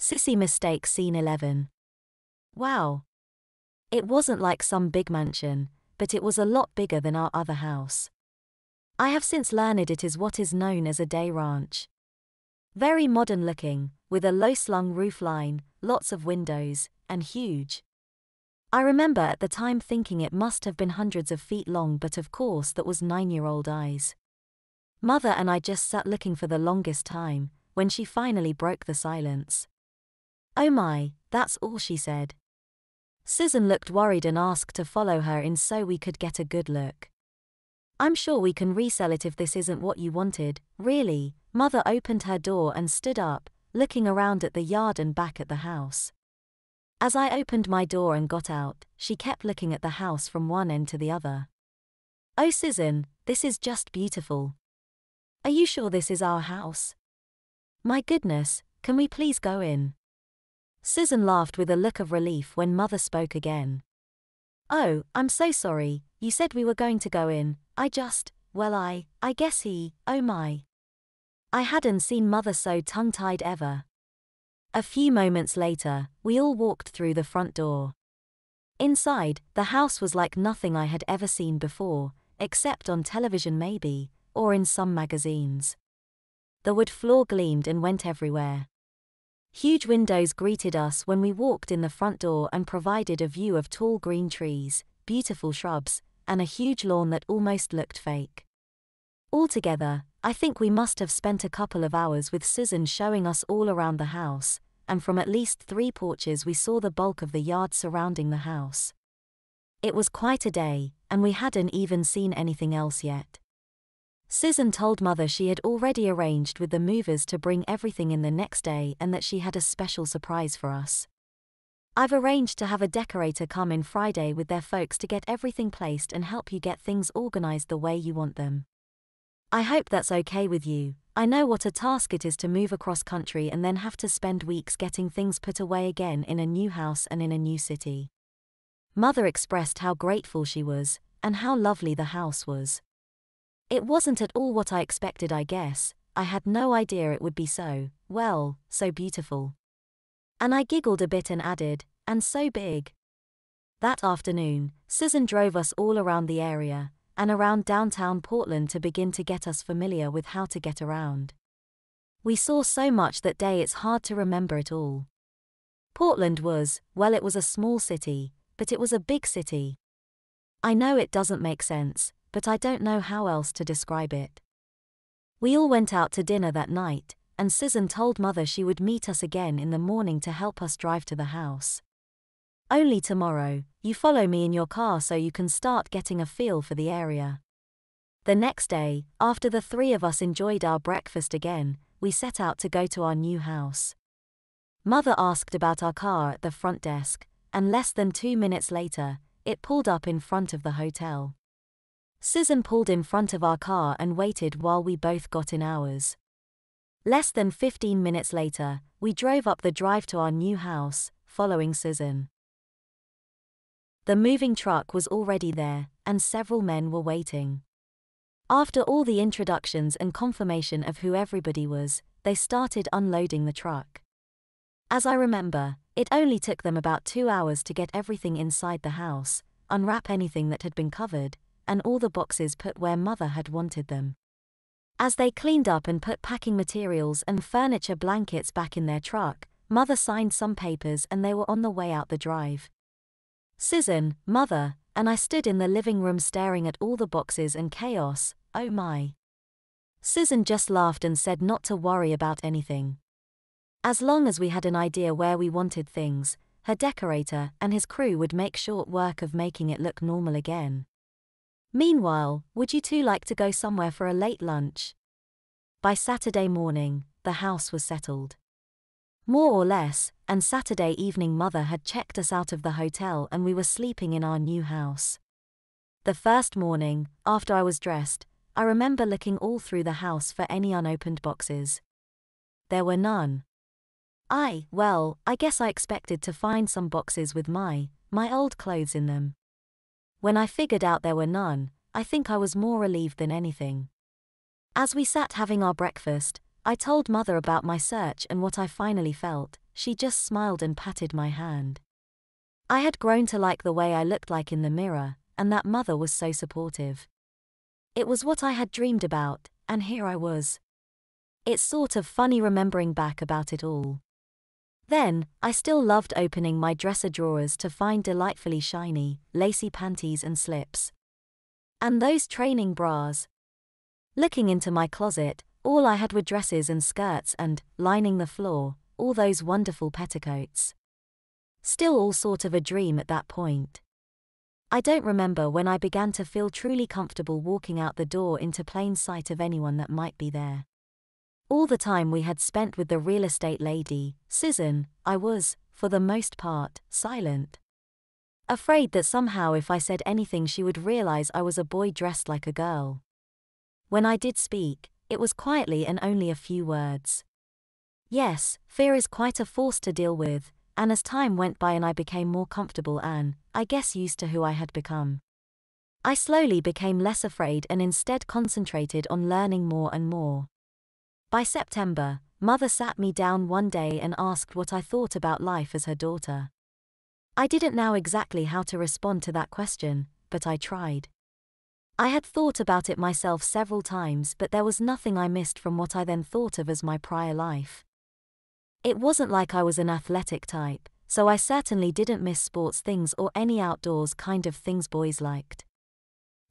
Sissy mistake scene 11. Wow. It wasn't like some big mansion, but it was a lot bigger than our other house. I have since learned it is what is known as a day ranch. Very modern looking, with a low-slung roof line, lots of windows, and huge. I remember at the time thinking it must have been hundreds of feet long, but of course that was 9-year-old eyes. Mother and I just sat looking for the longest time, when she finally broke the silence. "Oh my, that's all," she said. Susan looked worried and asked to follow her in so we could get a good look. "I'm sure we can resell it if this isn't what you wanted, really." Mother opened her door and stood up, looking around at the yard and back at the house. As I opened my door and got out, she kept looking at the house from one end to the other. "Oh Susan, this is just beautiful. Are you sure this is our house? My goodness, can we please go in?" Susan laughed with a look of relief when Mother spoke again. "Oh, I'm so sorry, you said we were going to go in, I guess oh my." I hadn't seen Mother so tongue-tied ever. A few moments later, we all walked through the front door. Inside, the house was like nothing I had ever seen before, except on television maybe, or in some magazines. The wood floor gleamed and went everywhere. Huge windows greeted us when we walked in the front door and provided a view of tall green trees, beautiful shrubs, and a huge lawn that almost looked fake. Altogether, I think we must have spent a couple of hours with Susan showing us all around the house, and from at least 3 porches we saw the bulk of the yard surrounding the house. It was quite a day, and we hadn't even seen anything else yet. Susan told Mother she had already arranged with the movers to bring everything in the next day and that she had a special surprise for us. "I've arranged to have a decorator come in Friday with their folks to get everything placed and help you get things organized the way you want them. I hope that's okay with you. I know what a task it is to move across country and then have to spend weeks getting things put away again in a new house and in a new city." Mother expressed how grateful she was, and how lovely the house was. It wasn't at all what I expected, I guess. I had no idea it would be so beautiful. And I giggled a bit and added, "and so big." That afternoon, Susan drove us all around the area, and around downtown Portland to begin to get us familiar with how to get around. We saw so much that day it's hard to remember it all. Portland was, well, it was a small city, but it was a big city. I know it doesn't make sense, but I don't know how else to describe it. We all went out to dinner that night, and Susan told Mother she would meet us again in the morning to help us drive to the house. "Only tomorrow, you follow me in your car so you can start getting a feel for the area." The next day, after the 3 of us enjoyed our breakfast again, we set out to go to our new house. Mother asked about our car at the front desk, and less than 2 minutes later, it pulled up in front of the hotel. Susan pulled in front of our car and waited while we both got in ours. Less than 15 minutes later, we drove up the drive to our new house, following Susan. The moving truck was already there, and several men were waiting. After all the introductions and confirmation of who everybody was, they started unloading the truck. As I remember, it only took them about 2 hours to get everything inside the house, unwrap anything that had been covered, and all the boxes put where Mother had wanted them. As they cleaned up and put packing materials and furniture blankets back in their truck, Mother signed some papers and they were on the way out the drive. Susan, Mother, and I stood in the living room staring at all the boxes and chaos. "Oh my." Susan just laughed and said not to worry about anything. As long as we had an idea where we wanted things, her decorator and his crew would make short work of making it look normal again. Meanwhile, would you two like to go somewhere for a late lunch? By Saturday morning, the house was settled. More or less, and Saturday evening Mother had checked us out of the hotel and we were sleeping in our new house. The first morning, after I was dressed, I remember looking all through the house for any unopened boxes. There were none. I guess I expected to find some boxes with my old clothes in them. When I figured out there were none, I think I was more relieved than anything. As we sat having our breakfast, I told Mother about my search and what I finally felt. she just smiled and patted my hand. I had grown to like the way I looked like in the mirror, and that mother was so supportive. It was what I had dreamed about, and here I was. It's sort of funny remembering back about it all. Then, I still loved opening my dresser drawers to find delightfully shiny, lacy panties and slips. And those training bras. Looking into my closet, all I had were dresses and skirts and, lining the floor, all those wonderful petticoats. Still all sort of a dream at that point. I don't remember when I began to feel truly comfortable walking out the door into plain sight of anyone that might be there. All the time we had spent with the real estate lady, Susan, I was, for the most part, silent. Afraid that somehow if I said anything she would realize I was a boy dressed like a girl. When I did speak, it was quietly and only a few words. Yes, fear is quite a force to deal with, and as time went by and I became more comfortable and, I guess, used to who I had become, I slowly became less afraid and instead concentrated on learning more and more. By September, Mother sat me down one day and asked what I thought about life as her daughter. I didn't know exactly how to respond to that question, but I tried. I had thought about it myself several times, but there was nothing I missed from what I then thought of as my prior life. It wasn't like I was an athletic type, so I certainly didn't miss sports things or any outdoors kind of things boys liked.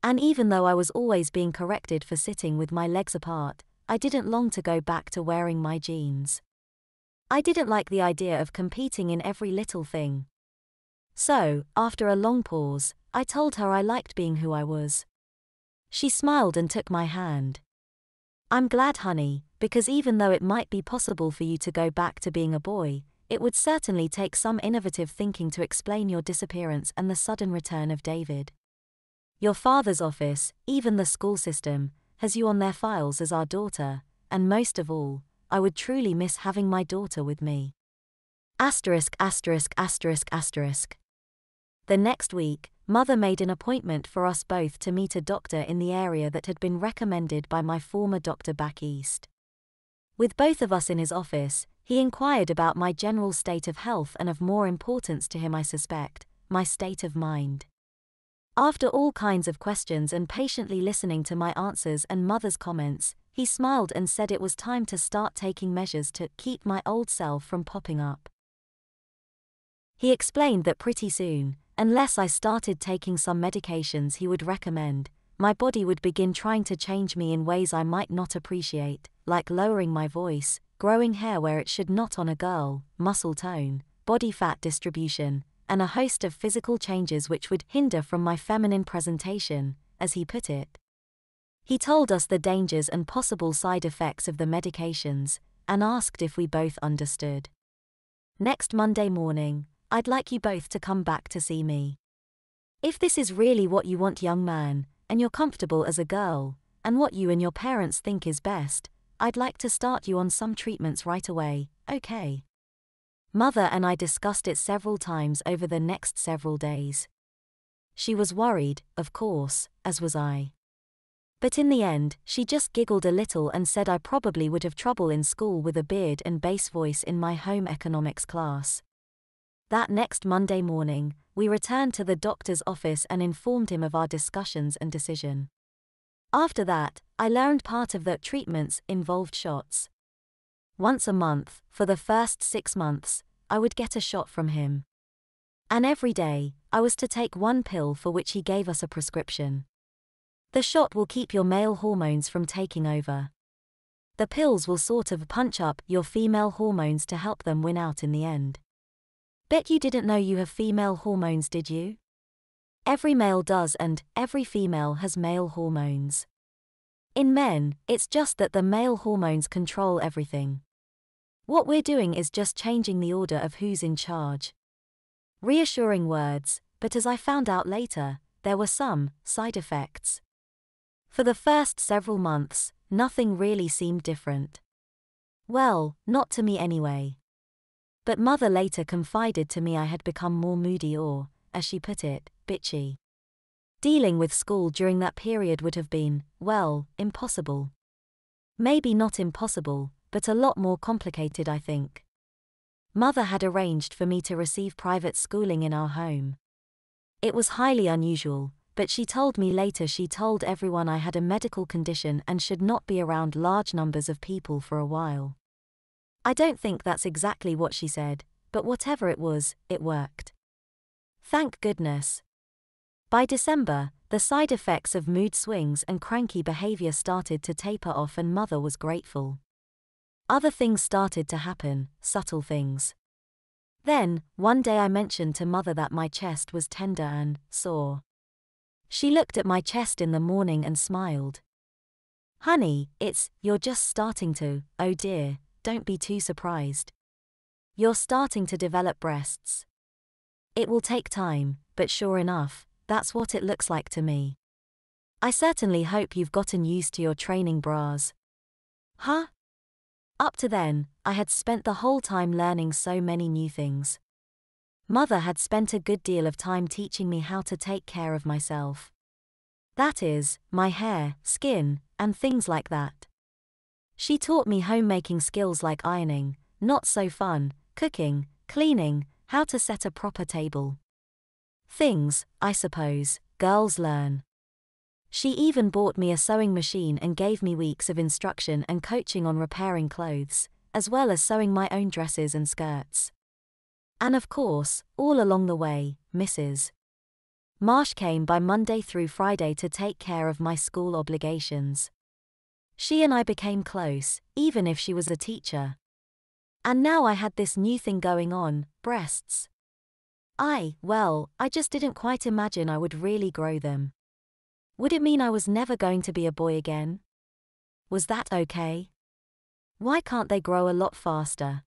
And even though I was always being corrected for sitting with my legs apart, I didn't long to go back to wearing my jeans. I didn't like the idea of competing in every little thing. So, after a long pause, I told her I liked being who I was. She smiled and took my hand. I'm glad, honey, because even though it might be possible for you to go back to being a boy, it would certainly take some innovative thinking to explain your disappearance and the sudden return of David. Your father's office, even the school system, has you on their files as our daughter, and most of all, I would truly miss having my daughter with me. Asterisk, asterisk, asterisk, asterisk. The next week, Mother made an appointment for us both to meet a doctor in the area that had been recommended by my former doctor back east. With both of us in his office, he inquired about my general state of health and of more importance to him, I suspect, my state of mind. After all kinds of questions and patiently listening to my answers and Mother's comments, he smiled and said it was time to start taking measures to keep my old self from popping up. He explained that pretty soon, unless I started taking some medications he would recommend, my body would begin trying to change me in ways I might not appreciate, like lowering my voice, growing hair where it should not on a girl, muscle tone, body fat distribution, and a host of physical changes which would hinder from my feminine presentation, as he put it. He told us the dangers and possible side effects of the medications, and asked if we both understood. Next Monday morning, I'd like you both to come back to see me. If this is really what you want, young man, and you're comfortable as a girl, and what you and your parents think is best, I'd like to start you on some treatments right away, okay? Mother and I discussed it several times over the next several days. She was worried, of course, as was I. But in the end, she just giggled a little and said I probably would have trouble in school with a beard and bass voice in my home economics class. That next Monday morning, we returned to the doctor's office and informed him of our discussions and decision. After that, I learned part of the treatments involved shots. Once a month, for the first 6 months, I would get a shot from him. And every day, I was to take one pill for which he gave us a prescription. The shot will keep your male hormones from taking over. The pills will sort of punch up your female hormones to help them win out in the end. Bet you didn't know you have female hormones, did you? Every male does, and every female has male hormones. In men, it's just that the male hormones control everything. What we're doing is just changing the order of who's in charge. Reassuring words, but as I found out later, there were some side effects. For the first several months, nothing really seemed different. Well, not to me anyway. But Mother later confided to me I had become more moody or, as she put it, bitchy. Dealing with school during that period would have been, well, impossible. Maybe not impossible, but a lot more complicated, I think. Mother had arranged for me to receive private schooling in our home. It was highly unusual, but she told me later she told everyone I had a medical condition and should not be around large numbers of people for a while. I don't think that's exactly what she said, but whatever it was, it worked. Thank goodness. By December, the side effects of mood swings and cranky behavior started to taper off and Mother was grateful. Other things started to happen, subtle things. Then, one day I mentioned to Mother that my chest was tender and sore. She looked at my chest in the morning and smiled. Honey, you're just starting to, oh dear, don't be too surprised. You're starting to develop breasts. It will take time, but sure enough, that's what it looks like to me. I certainly hope you've gotten used to your training bras. Huh? Up to then, I had spent the whole time learning so many new things. Mother had spent a good deal of time teaching me how to take care of myself. That is, my hair, skin, and things like that. She taught me homemaking skills like ironing, not so fun, cooking, cleaning, how to set a proper table. Things, I suppose, girls learn. She even bought me a sewing machine and gave me weeks of instruction and coaching on repairing clothes, as well as sewing my own dresses and skirts. And of course, all along the way, Mrs. Marsh came by Monday through Friday to take care of my school obligations. She and I became close, even if she was a teacher. And now I had this new thing going on, breasts. I just didn't quite imagine I would really grow them. Would it mean I was never going to be a boy again? Was that okay? Why can't they grow a lot faster?